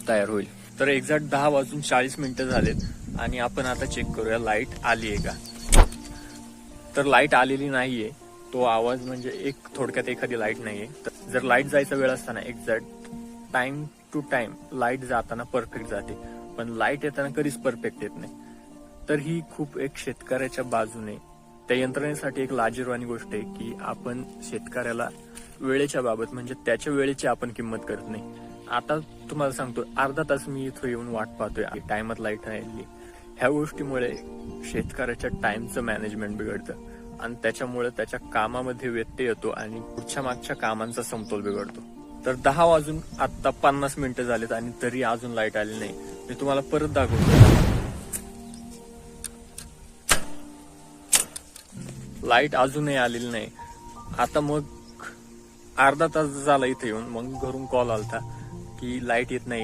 तयार होईल. तर एक्झॅक्ट 10:40 झालेत आणि आपण आता चेक करूया लाईट आली आहे का. तर लाईट आलेली नाहीये. तो आवाज म्हणजे थोडक्यात एखादी लाईट नाहीये. तर जर लाईट जायचा वेळ असताना exact time to time light जाताना परफेक्ट जाते, पण लाईट येताना कधीच परफेक्ट येत नाही. तर ही खूप एक शेतकऱ्याच्या बाजूने त्या यंत्रणेसाठी एक लाजिरवाणी गोष्ट आहे की आपण शेतकऱ्याला वेळेच्या बाबत म्हणजे त्याच्या वेळेची आपण किंमत करत नाही. आता तुम्हाला सांगतो, अर्धा तास मी इथं येऊन वाट पाहतोय, टाइमात लाईट नाही आली. ह्या गोष्टीमुळे शेतकऱ्याच्या टाइमचं मॅनेजमेंट बिघडतं आणि त्याच्यामुळे त्याच्या कामामध्ये व्यत्यय येतो आणि पुढच्या मागच्या कामांचा समतोल बिघडतो. तर 10:50 झालेत आणि तरी अजून लाईट आली नाही. मी तुम्हाला परत दाखवतो. लाईट अजूनही आलेली नाही. आता मग अर्धा तास झाला इथे येऊन, मग घरून कॉल आलता की लाईट येत नाही.